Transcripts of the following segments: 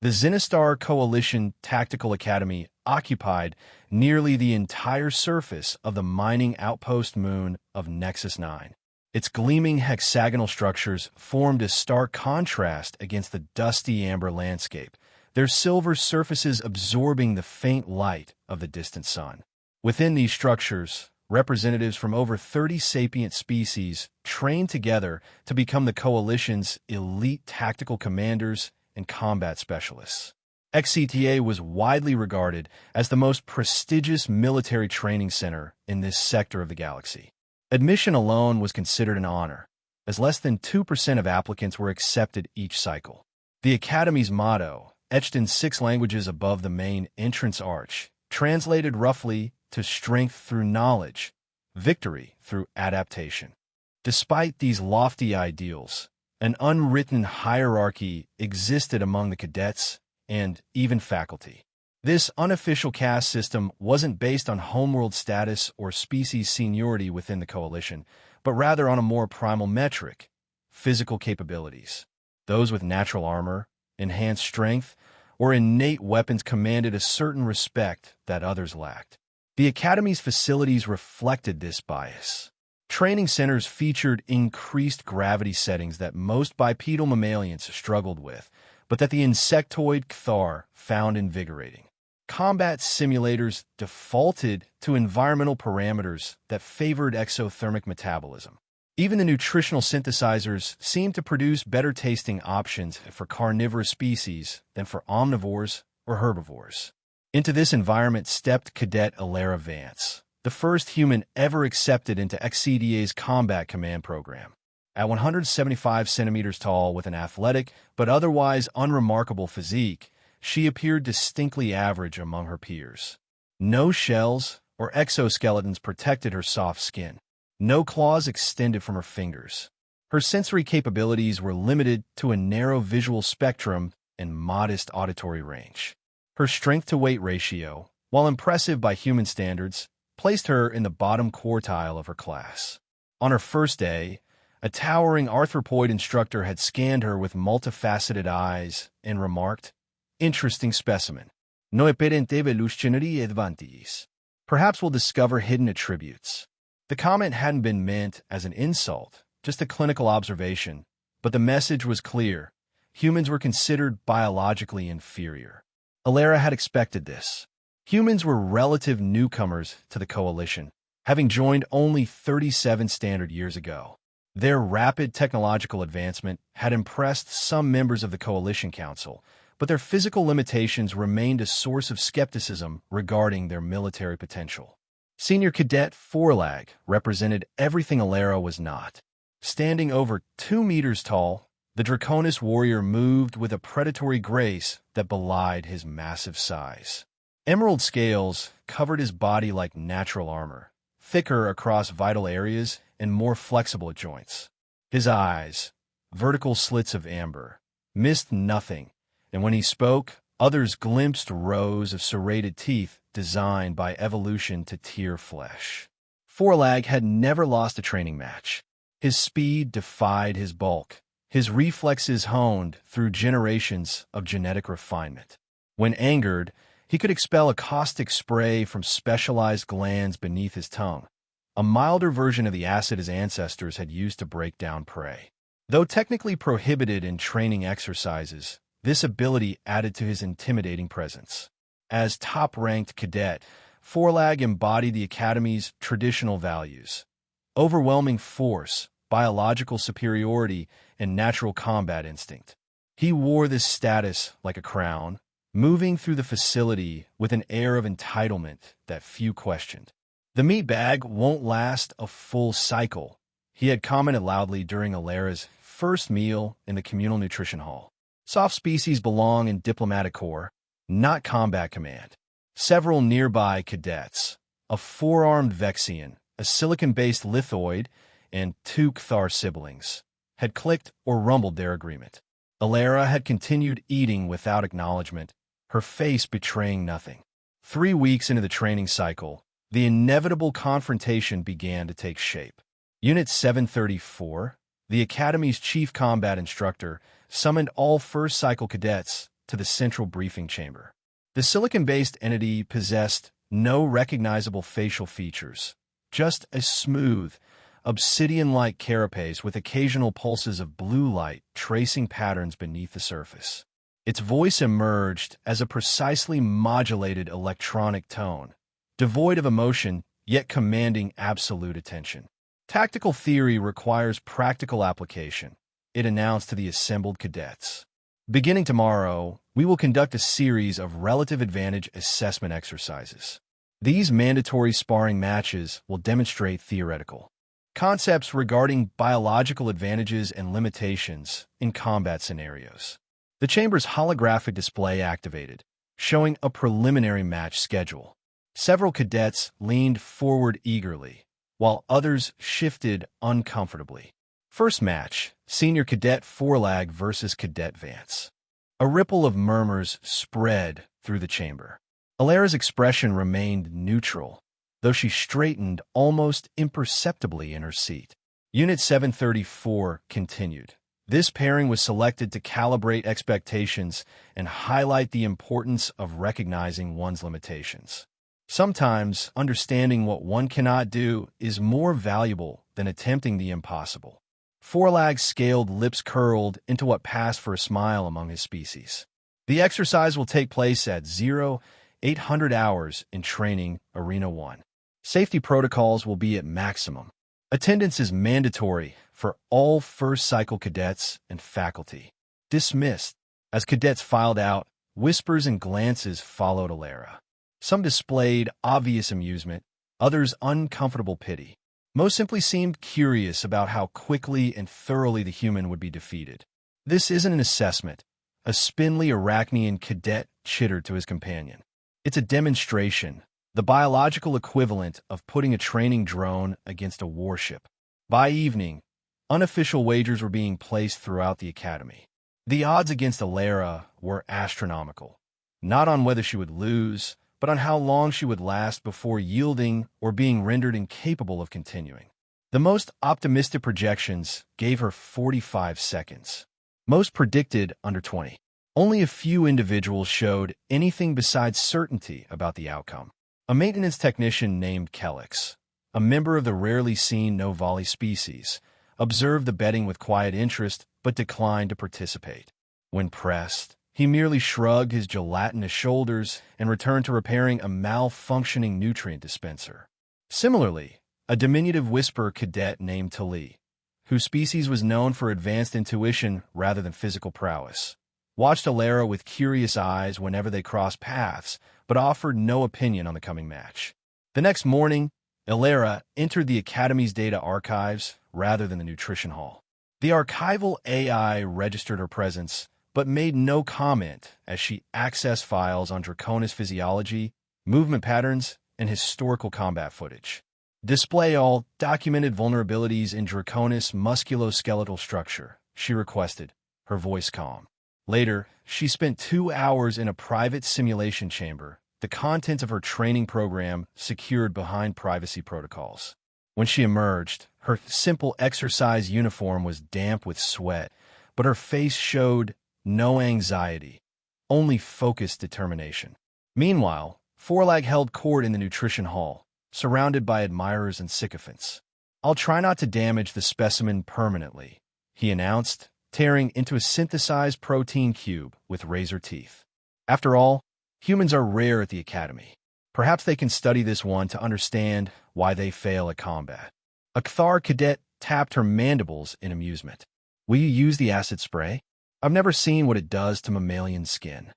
The Zenistar Coalition Tactical Academy occupied nearly the entire surface of the mining outpost moon of Nexus 9. Its gleaming hexagonal structures formed a stark contrast against the dusty amber landscape, their silver surfaces absorbing the faint light of the distant sun. Within these structures, representatives from over 30 sapient species trained together to become the Coalition's elite tactical commanders and combat specialists. XCTA was widely regarded as the most prestigious military training center in this sector of the galaxy. Admission alone was considered an honor, as less than 2% of applicants were accepted each cycle. The Academy's motto, etched in 6 languages above the main entrance arch, translated roughly to strength through knowledge, victory through adaptation. Despite these lofty ideals, an unwritten hierarchy existed among the cadets and even faculty. This unofficial caste system wasn't based on homeworld status or species seniority within the Coalition, but rather on a more primal metric: physical capabilities. Those with natural armor, enhanced strength, or innate weapons commanded a certain respect that others lacked. The Academy's facilities reflected this bias. Training centers featured increased gravity settings that most bipedal mammalians struggled with, but that the insectoid Cthar found invigorating. Combat simulators defaulted to environmental parameters that favored exothermic metabolism. Even the nutritional synthesizers seemed to produce better-tasting options for carnivorous species than for omnivores or herbivores. Into this environment stepped Cadet Alara Vance, the first human ever accepted into XCDA's Combat Command program. At 175 centimeters tall with an athletic but otherwise unremarkable physique, she appeared distinctly average among her peers. No shells or exoskeletons protected her soft skin. No claws extended from her fingers. Her sensory capabilities were limited to a narrow visual spectrum and modest auditory range. Her strength-to-weight ratio, while impressive by human standards, placed her in the bottom quartile of her class. On her first day, a towering arthropoid instructor had scanned her with multifaceted eyes and remarked, "Interesting specimen. No apparente evolutionary advantages. Perhaps we'll discover hidden attributes." The comment hadn't been meant as an insult, just a clinical observation, but the message was clear. Humans were considered biologically inferior. Alara had expected this. Humans were relative newcomers to the Coalition, having joined only 37 standard years ago. Their rapid technological advancement had impressed some members of the Coalition Council, but their physical limitations remained a source of skepticism regarding their military potential. Senior Cadet Forlag represented everything Alara was not. Standing over 2 meters tall, the Draconis warrior moved with a predatory grace that belied his massive size. Emerald scales covered his body like natural armor, thicker across vital areas and more flexible at joints. His eyes, vertical slits of amber, missed nothing, and when he spoke, others glimpsed rows of serrated teeth designed by evolution to tear flesh. Forlag had never lost a training match. His speed defied his bulk, his reflexes honed through generations of genetic refinement. When angered, he could expel a caustic spray from specialized glands beneath his tongue, a milder version of the acid his ancestors had used to break down prey. Though technically prohibited in training exercises, this ability added to his intimidating presence. As top-ranked cadet, Forlag embodied the Academy's traditional values: overwhelming force, biological superiority, and natural combat instinct. He wore this status like a crown, moving through the facility with an air of entitlement that few questioned. "The meat bag won't last a full cycle," he had commented loudly during Alara's first meal in the communal nutrition hall. Soft species belong in diplomatic corps, not combat command. Several nearby cadets, a 4-armed Vexian, a silicon-based lithoid, and 2 Cthar siblings, had clicked or rumbled their agreement. Alara had continued eating without acknowledgement, her face betraying nothing. 3 weeks into the training cycle, the inevitable confrontation began to take shape. Unit 734, the Academy's chief combat instructor, summoned all first-cycle cadets to the central briefing chamber. The silicon-based entity possessed no recognizable facial features, just a smooth, obsidian-like carapace with occasional pulses of blue light tracing patterns beneath the surface. Its voice emerged as a precisely modulated electronic tone, devoid of emotion yet commanding absolute attention. Tactical theory requires practical application, it announced to the assembled cadets. Beginning tomorrow, we will conduct a series of relative advantage assessment exercises. These mandatory sparring matches will demonstrate theoretical concepts regarding biological advantages and limitations in combat scenarios. The chamber's holographic display activated, showing a preliminary match schedule. Several cadets leaned forward eagerly, while others shifted uncomfortably. First match, Senior Cadet Forlag versus Cadet Vance. A ripple of murmurs spread through the chamber. Alara's expression remained neutral, though she straightened almost imperceptibly in her seat. Unit 734 continued. This pairing was selected to calibrate expectations and highlight the importance of recognizing one's limitations. Sometimes, understanding what one cannot do is more valuable than attempting the impossible. Forlag's scaled lips curled into what passed for a smile among his species. The exercise will take place at 0800 hours in Training Arena 1. Safety protocols will be at maximum. Attendance is mandatory for all first cycle cadets and faculty. Dismissed. As cadets filed out, whispers and glances followed Alara. Some displayed obvious amusement, others uncomfortable pity. Most simply seemed curious about how quickly and thoroughly the human would be defeated. This isn't an assessment, a spindly Arachnean cadet chittered to his companion. It's a demonstration, the biological equivalent of putting a training drone against a warship. By evening, unofficial wagers were being placed throughout the academy. The odds against Alara were astronomical, not on whether she would lose, but on how long she would last before yielding or being rendered incapable of continuing. The most optimistic projections gave her 45 seconds. Most predicted under 20. Only a few individuals showed anything besides certainty about the outcome. A maintenance technician named Kellix, a member of the rarely seen no-volley species, observed the betting with quiet interest but declined to participate. When pressed, he merely shrugged his gelatinous shoulders and returned to repairing a malfunctioning nutrient dispenser. Similarly, a diminutive whisper cadet named Tali, whose species was known for advanced intuition rather than physical prowess, watched Alara with curious eyes whenever they crossed paths, but offered no opinion on the coming match. The next morning, Alara entered the Academy's data archives rather than the nutrition hall. The archival AI registered her presence, but made no comment as she accessed files on Draconis physiology, movement patterns, and historical combat footage. Display all documented vulnerabilities in Draconis musculoskeletal structure, she requested, her voice calm. Later, she spent 2 hours in a private simulation chamber, the contents of her training program secured behind privacy protocols. When she emerged, her simple exercise uniform was damp with sweat, but her face showed no anxiety, only focused determination. Meanwhile, Forlag held court in the nutrition hall, surrounded by admirers and sycophants. "I'll try not to damage the specimen permanently," he announced, tearing into a synthesized protein cube with razor teeth. After all, humans are rare at the Academy. Perhaps they can study this one to understand why they fail at combat. A Kthar cadet tapped her mandibles in amusement. "Will you use the acid spray? I've never seen what it does to mammalian skin."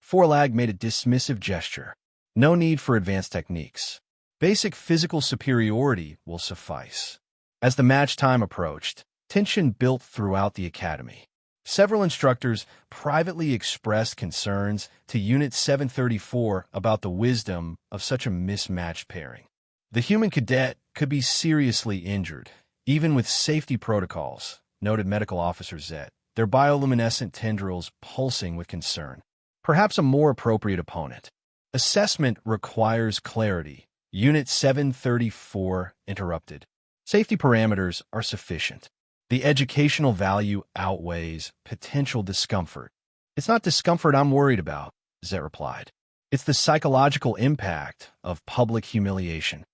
Forlag made a dismissive gesture. "No need for advanced techniques. Basic physical superiority will suffice." As the match time approached, tension built throughout the academy. Several instructors privately expressed concerns to Unit 734 about the wisdom of such a mismatched pairing. The human cadet could be seriously injured, even with safety protocols, noted Medical Officer Zet, their bioluminescent tendrils pulsing with concern. Perhaps a more appropriate opponent. Assessment requires clarity. Unit 734 interrupted. Safety parameters are sufficient. The educational value outweighs potential discomfort. It's not discomfort I'm worried about, Zet replied. It's the psychological impact of public humiliation.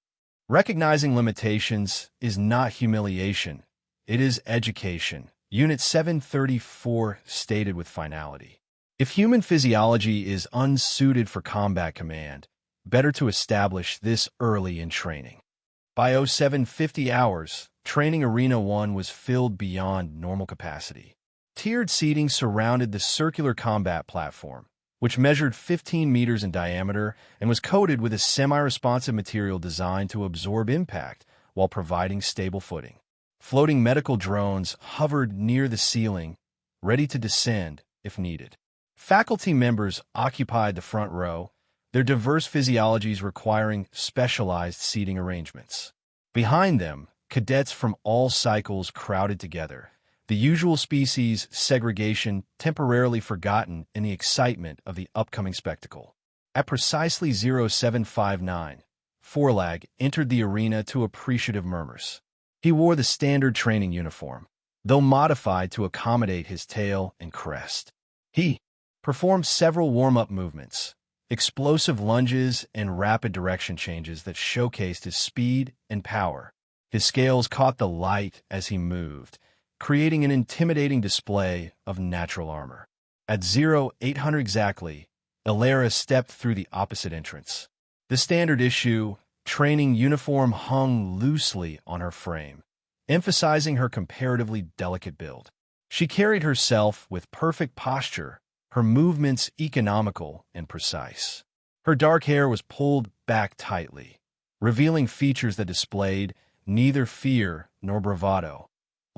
Recognizing limitations is not humiliation. It is education. Unit 734 stated with finality. If human physiology is unsuited for combat command, better to establish this early in training. By 0750 hours, Training Arena 1 was filled beyond normal capacity. Tiered seating surrounded the circular combat platform, which measured 15 meters in diameter and was coated with a semi-responsive material designed to absorb impact while providing stable footing. Floating medical drones hovered near the ceiling, ready to descend if needed. Faculty members occupied the front row, their diverse physiologies requiring specialized seating arrangements. Behind them, cadets from all cycles crowded together, the usual species segregation temporarily forgotten in the excitement of the upcoming spectacle. At precisely 0759, Forlag entered the arena to appreciative murmurs. He wore the standard training uniform, though modified to accommodate his tail and crest. He performed several warm-up movements, explosive lunges and rapid direction changes that showcased his speed and power. His scales caught the light as he moved, creating an intimidating display of natural armor. At 0800 exactly, Elara stepped through the opposite entrance. The standard issue training uniform hung loosely on her frame, emphasizing her comparatively delicate build. She carried herself with perfect posture, her movements economical and precise. Her dark hair was pulled back tightly, revealing features that displayed neither fear nor bravado,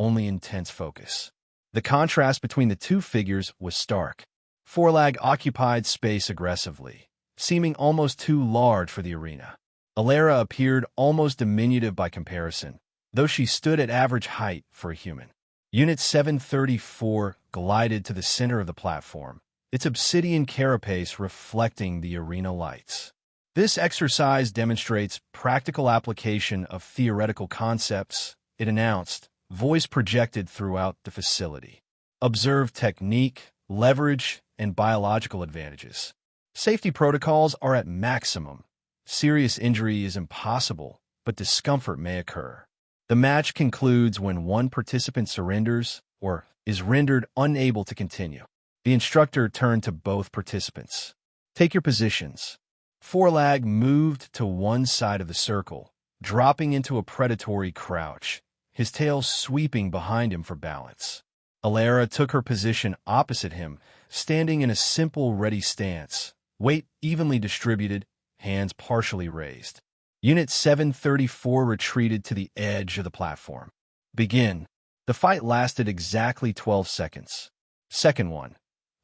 only intense focus. The contrast between the two figures was stark. Forlag occupied space aggressively, seeming almost too large for the arena. Elara appeared almost diminutive by comparison, though she stood at average height for a human. Unit 734 glided to the center of the platform, its obsidian carapace reflecting the arena lights. This exercise demonstrates practical application of theoretical concepts, it announced, voice projected throughout the facility. Observe technique, leverage, and biological advantages. Safety protocols are at maximum. Serious injury is impossible, but discomfort may occur. The match concludes when one participant surrenders or is rendered unable to continue. The instructor turned to both participants. Take your positions. Forlag moved to one side of the circle, dropping into a predatory crouch, his tail sweeping behind him for balance. Elara took her position opposite him, standing in a simple ready stance, weight evenly distributed, hands partially raised. Unit 734 retreated to the edge of the platform. Begin. The fight lasted exactly 12 seconds. Second one.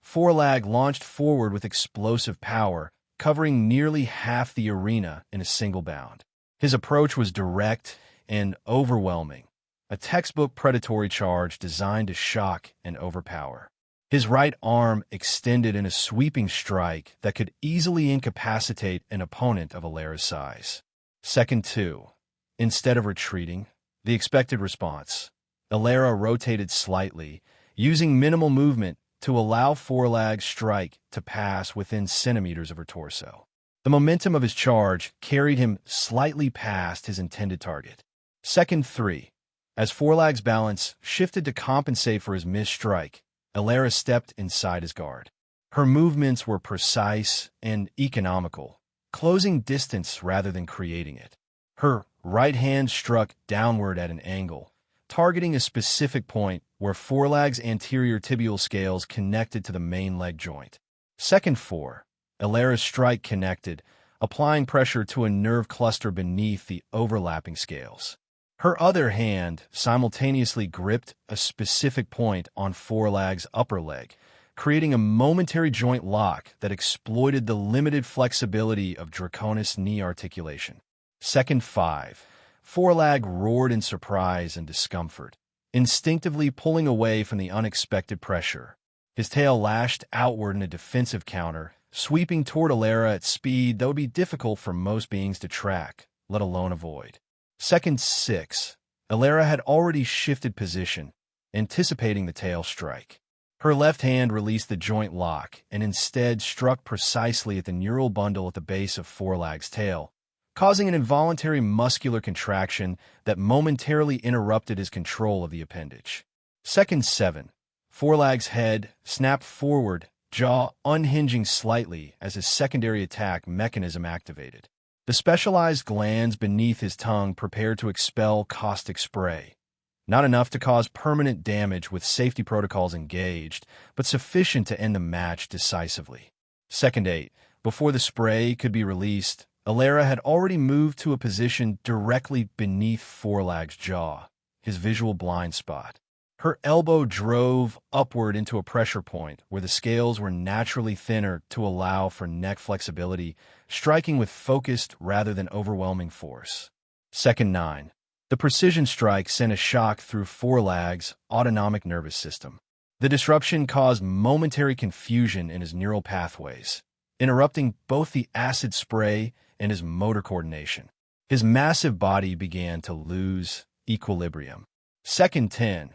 Forlag launched forward with explosive power, covering nearly half the arena in a single bound. His approach was direct and overwhelming, a textbook predatory charge designed to shock and overpower. His right arm extended in a sweeping strike that could easily incapacitate an opponent of Elara's size. Second two. Instead of retreating, the expected response, Elara rotated slightly, using minimal movement to allow Forlag's strike to pass within centimeters of her torso. The momentum of his charge carried him slightly past his intended target. Second three. As Forlag's balance shifted to compensate for his missed strike, Elara stepped inside his guard. Her movements were precise and economical, closing distance rather than creating it. Her right hand struck downward at an angle, targeting a specific point where Forlag's anterior tibial scales connected to the main leg joint. Second four. Elara's strike connected, applying pressure to a nerve cluster beneath the overlapping scales. Her other hand simultaneously gripped a specific point on Forlag's upper leg, creating a momentary joint lock that exploited the limited flexibility of Draconis knee articulation. Second five. Forlag roared in surprise and discomfort, instinctively pulling away from the unexpected pressure. His tail lashed outward in a defensive counter, sweeping toward Elara at speed that would be difficult for most beings to track, let alone avoid. Second six. Elara had already shifted position, anticipating the tail strike. Her left hand released the joint lock and instead struck precisely at the neural bundle at the base of Forlag's tail, causing an involuntary muscular contraction that momentarily interrupted his control of the appendage. Second 7. Forlag's head snapped forward, jaw unhinging slightly as his secondary attack mechanism activated. The specialized glands beneath his tongue prepared to expel caustic spray. Not enough to cause permanent damage with safety protocols engaged, but sufficient to end the match decisively. Second 8. Before the spray could be released, Alara had already moved to a position directly beneath Forlag's jaw, his visual blind spot. Her elbow drove upward into a pressure point where the scales were naturally thinner to allow for neck flexibility, striking with focused rather than overwhelming force. Second 9. The precision strike sent a shock through Forlag's autonomic nervous system. The disruption caused momentary confusion in his neural pathways, interrupting both the acid spray and his motor coordination. His massive body began to lose equilibrium. Second 10.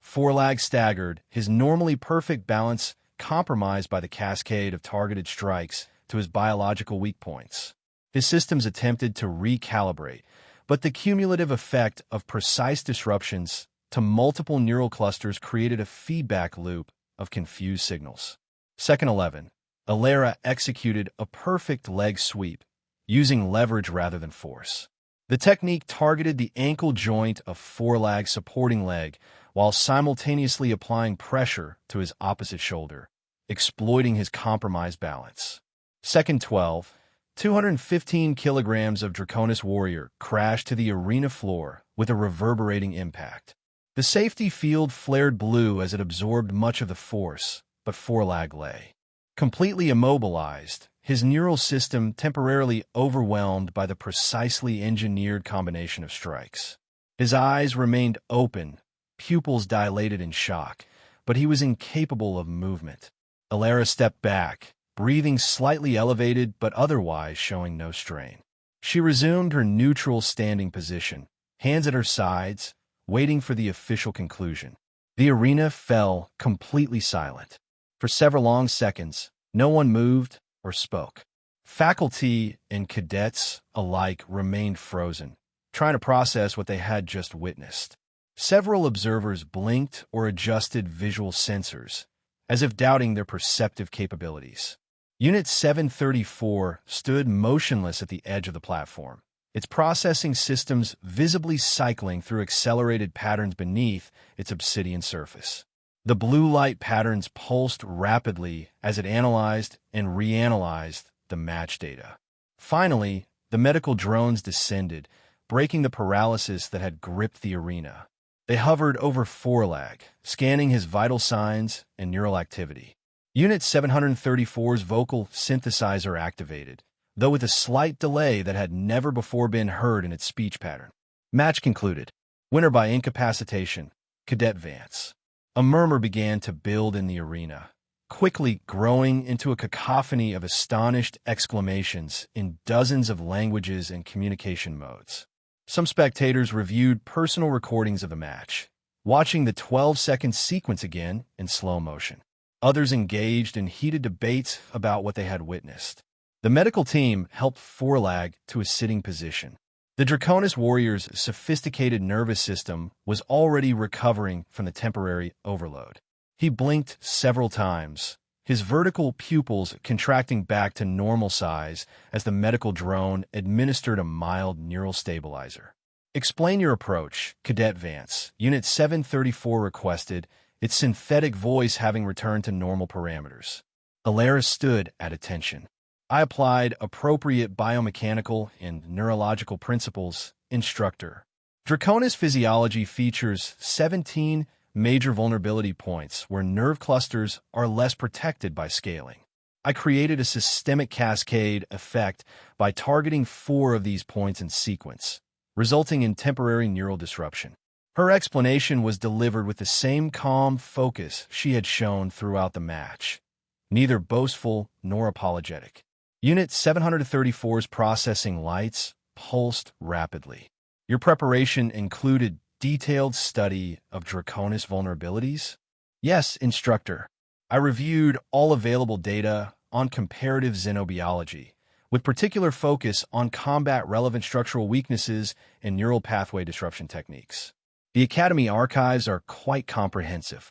Forlag staggered, his normally perfect balance compromised by the cascade of targeted strikes to his biological weak points. His systems attempted to recalibrate, but the cumulative effect of precise disruptions to multiple neural clusters created a feedback loop of confused signals. Second 11. Alara executed a perfect leg sweep, using leverage rather than force. The technique targeted the ankle joint of Forlag's supporting leg while simultaneously applying pressure to his opposite shoulder, exploiting his compromised balance. Second 12. 215 kilograms of Draconis Warrior crashed to the arena floor with a reverberating impact. The safety field flared blue as it absorbed much of the force, but Forlag lay completely immobilized, his neural system temporarily overwhelmed by the precisely engineered combination of strikes. His eyes remained open, pupils dilated in shock, but he was incapable of movement. Alara stepped back, breathing slightly elevated but otherwise showing no strain. She resumed her neutral standing position, hands at her sides, waiting for the official conclusion. The arena fell completely silent. For several long seconds, no one moved or spoke. Faculty and cadets alike remained frozen, trying to process what they had just witnessed. Several observers blinked or adjusted visual sensors, as if doubting their perceptive capabilities. Unit 734 stood motionless at the edge of the platform, its processing systems visibly cycling through accelerated patterns beneath its obsidian surface. The blue light patterns pulsed rapidly as it analyzed and reanalyzed the match data. Finally, the medical drones descended, breaking the paralysis that had gripped the arena. They hovered over Forlag, scanning his vital signs and neural activity. Unit 734's vocal synthesizer activated, though with a slight delay that had never before been heard in its speech pattern. Match concluded. Winner by incapacitation, Cadet Vance. A murmur began to build in the arena, quickly growing into a cacophony of astonished exclamations in dozens of languages and communication modes. Some spectators reviewed personal recordings of the match, watching the 12-second sequence again in slow motion. Others engaged in heated debates about what they had witnessed. The medical team helped Forlag to a sitting position. The Draconis Warrior's sophisticated nervous system was already recovering from the temporary overload. He blinked several times, his vertical pupils contracting back to normal size as the medical drone administered a mild neural stabilizer. Explain your approach, Cadet Vance, Unit 734 requested, its synthetic voice having returned to normal parameters. Alara stood at attention. I applied appropriate biomechanical and neurological principles, instructor. Draconis physiology features 17 major vulnerability points where nerve clusters are less protected by scaling. I created a systemic cascade effect by targeting 4 of these points in sequence, resulting in temporary neural disruption. Her explanation was delivered with the same calm focus she had shown throughout the match, neither boastful nor apologetic. Unit 734's processing lights pulsed rapidly. Your preparation included detailed study of Draconis vulnerabilities? Yes, instructor. I reviewed all available data on comparative xenobiology, with particular focus on combat-relevant structural weaknesses and neural pathway disruption techniques. The Academy archives are quite comprehensive.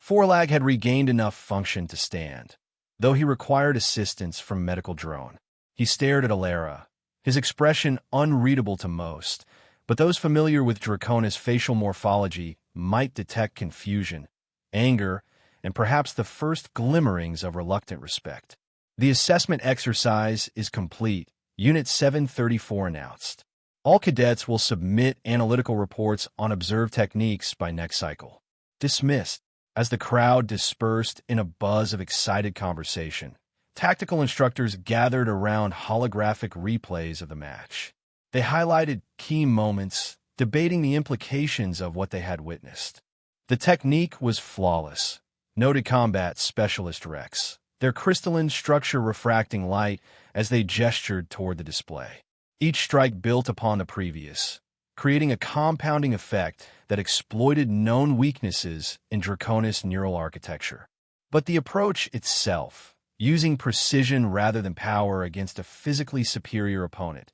Forlag had regained enough function to stand, though he required assistance from medical drone. He stared at Alara, his expression unreadable to most, but those familiar with Draconis facial morphology might detect confusion, anger, and perhaps the first glimmerings of reluctant respect. The assessment exercise is complete, Unit 734 announced. All cadets will submit analytical reports on observed techniques by next cycle. Dismissed. As the crowd dispersed in a buzz of excited conversation, tactical instructors gathered around holographic replays of the match. They highlighted key moments, debating the implications of what they had witnessed. The technique was flawless, noted combat specialist Rex, their crystalline structure refracting light as they gestured toward the display. Each strike built upon the previous, creating a compounding effect that exploited known weaknesses in Draconis neural architecture. But the approach itself, using precision rather than power against a physically superior opponent,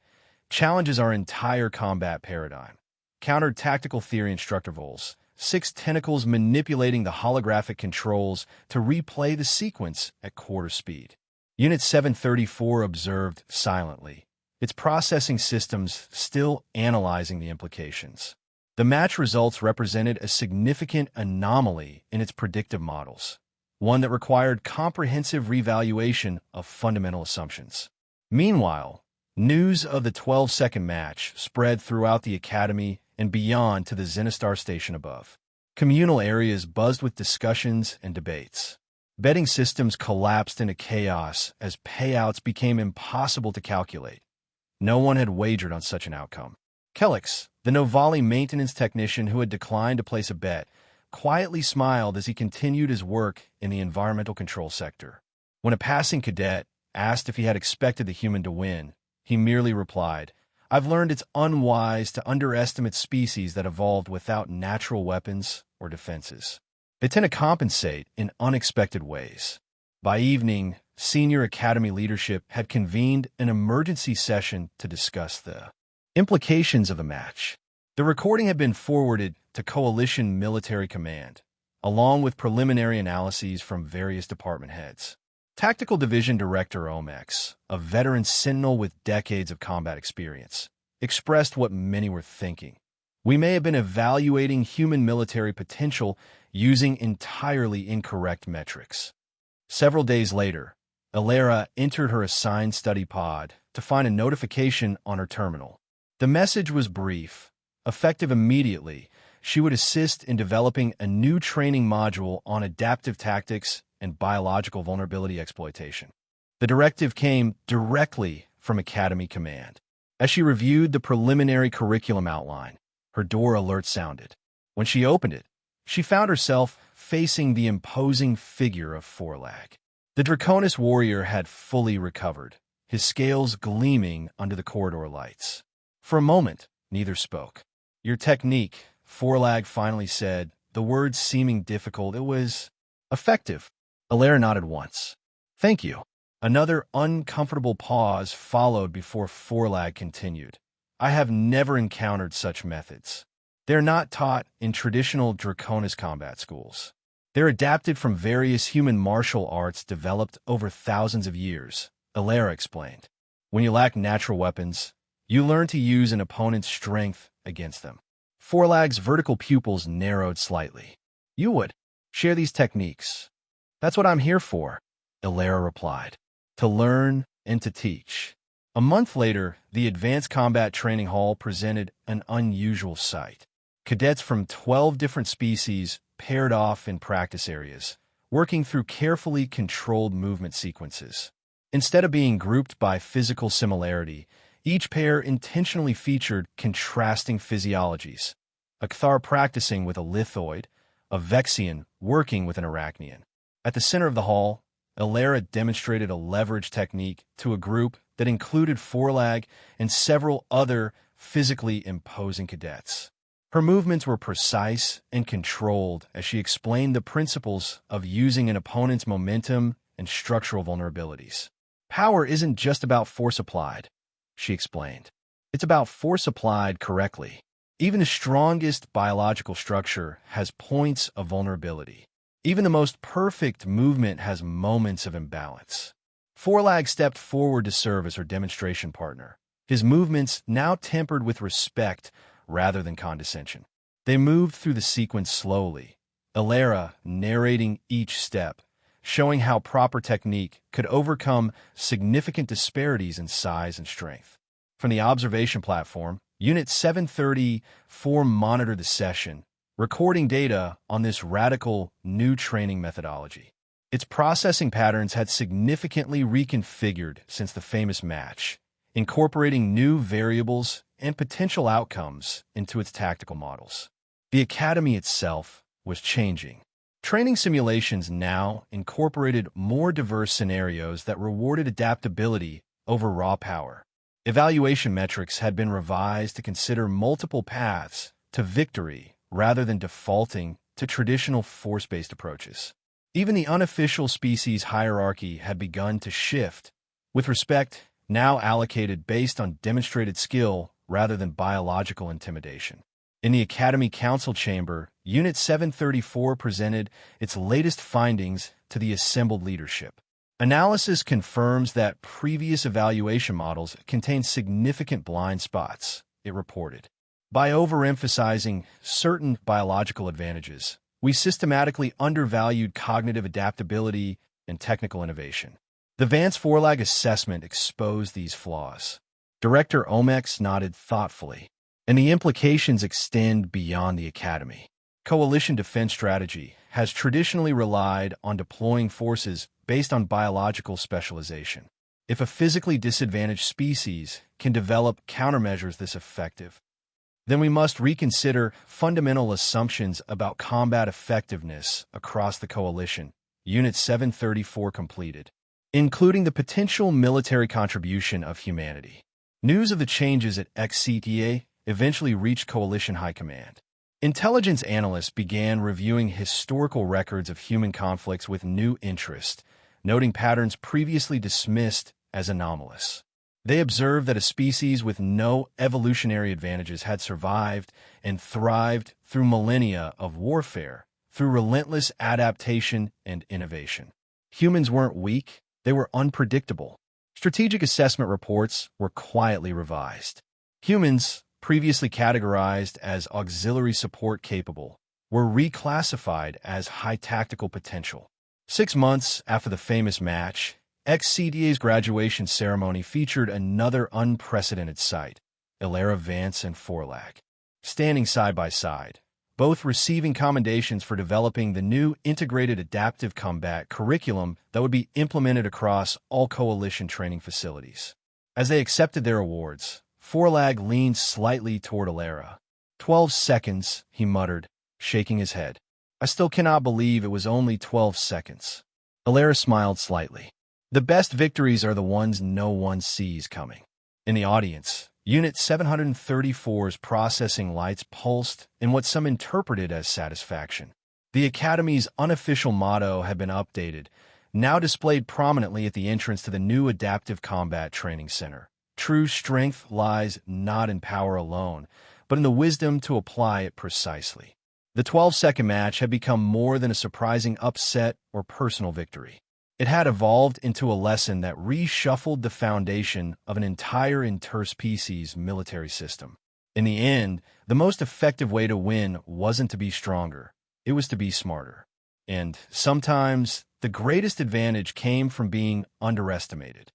challenges our entire combat paradigm. Countered tactical theory instructor Vols, 6 tentacles manipulating the holographic controls to replay the sequence at quarter speed. Unit 734 observed silently, its processing systems still analyzing the implications. The match results represented a significant anomaly in its predictive models, one that required comprehensive revaluation of fundamental assumptions. Meanwhile, news of the 12-second match spread throughout the Academy and beyond to the Zenistar station above. Communal areas buzzed with discussions and debates. Betting systems collapsed into chaos as payouts became impossible to calculate. No one had wagered on such an outcome. Kellix, the Novali maintenance technician who had declined to place a bet, quietly smiled as he continued his work in the environmental control sector. When a passing cadet asked if he had expected the human to win, he merely replied, "I've learned it's unwise to underestimate species that evolved without natural weapons or defenses. They tend to compensate in unexpected ways." By evening, senior Academy leadership had convened an emergency session to discuss the implications of the match. The recording had been forwarded to Coalition Military Command, along with preliminary analyses from various department heads. Tactical Division Director Omex, a veteran sentinel with decades of combat experience, expressed what many were thinking. We may have been evaluating human military potential using entirely incorrect metrics. Several days later, Alara entered her assigned study pod to find a notification on her terminal. The message was brief. Effective immediately, she would assist in developing a new training module on adaptive tactics and biological vulnerability exploitation. The directive came directly from Academy Command. As she reviewed the preliminary curriculum outline, her door alert sounded. When she opened it, she found herself facing the imposing figure of Forlag. The Draconis warrior had fully recovered, his scales gleaming under the corridor lights. For a moment, neither spoke. "Your technique," Forlag finally said, the words seeming difficult. "It was effective." Alara nodded once. "Thank you." Another uncomfortable pause followed before Forlag continued. "I have never encountered such methods. They're not taught in traditional Draconis combat schools. They're adapted from various human martial arts developed over thousands of years," Alara explained. "When you lack natural weapons, you learn to use an opponent's strength against them." Forlag's vertical pupils narrowed slightly. "You would share these techniques. That's what I'm here for," Alara replied. "To learn and to teach." A month later, the Advanced Combat Training Hall presented an unusual sight. Cadets from 12 different species paired off in practice areas, working through carefully controlled movement sequences. Instead of being grouped by physical similarity, each pair intentionally featured contrasting physiologies, a Cthar practicing with a lithoid, a Vexian working with an Arachnian. At the center of the hall, Alara demonstrated a leverage technique to a group that included Forlag and several other physically imposing cadets. Her movements were precise and controlled as she explained the principles of using an opponent's momentum and structural vulnerabilities. Power isn't just about force applied, she explained. It's about force applied correctly. Even the strongest biological structure has points of vulnerability. Even the most perfect movement has moments of imbalance. Forlag stepped forward to serve as her demonstration partner, his movements now tempered with respect rather than condescension. They moved through the sequence slowly, Ilera narrating each step, showing how proper technique could overcome significant disparities in size and strength. From the observation platform, Unit 734 monitored the session, recording data on this radical new training methodology. Its processing patterns had significantly reconfigured since the famous match, incorporating new variables and potential outcomes into its tactical models. The Academy itself was changing. Training simulations now incorporated more diverse scenarios that rewarded adaptability over raw power. Evaluation metrics had been revised to consider multiple paths to victory rather than defaulting to traditional force-based approaches. Even the unofficial species hierarchy had begun to shift, with respect now allocated based on demonstrated skill rather than biological intimidation. In the Academy Council Chamber, Unit 734 presented its latest findings to the assembled leadership. Analysis confirms that previous evaluation models contain significant blind spots, it reported. By overemphasizing certain biological advantages, we systematically undervalued cognitive adaptability and technical innovation. The Vance Forlag assessment exposed these flaws. Director Omex nodded thoughtfully, and the implications extend beyond the Academy. Coalition defense strategy has traditionally relied on deploying forces based on biological specialization. If a physically disadvantaged species can develop countermeasures this effective, then we must reconsider fundamental assumptions about combat effectiveness across the coalition, Unit 734 completed, including the potential military contribution of humanity. News of the changes at XCTA eventually reached Coalition High Command. Intelligence analysts began reviewing historical records of human conflicts with new interest, noting patterns previously dismissed as anomalous. They observed that a species with no evolutionary advantages had survived and thrived through millennia of warfare, through relentless adaptation and innovation. Humans weren't weak, they were unpredictable. Strategic assessment reports were quietly revised. Humans, previously categorized as auxiliary support capable, were reclassified as high tactical potential. 6 months after the famous match, XCDA's graduation ceremony featured another unprecedented sight, Ilera Vance and Forlag. Standing side by side, both receiving commendations for developing the new integrated adaptive combat curriculum that would be implemented across all coalition training facilities. As they accepted their awards, Forlag leaned slightly toward Ilera. 12 seconds, he muttered, shaking his head. I still cannot believe it was only 12 seconds. Ilera smiled slightly. The best victories are the ones no one sees coming. In the audience, Unit 734's processing lights pulsed in what some interpreted as satisfaction. The Academy's unofficial motto had been updated, now displayed prominently at the entrance to the new Adaptive Combat Training Center. True strength lies not in power alone, but in the wisdom to apply it precisely. The 12-second match had become more than a surprising upset or personal victory. It had evolved into a lesson that reshuffled the foundation of an entire interspecies military system. In the end, the most effective way to win wasn't to be stronger, it was to be smarter. And sometimes, the greatest advantage came from being underestimated.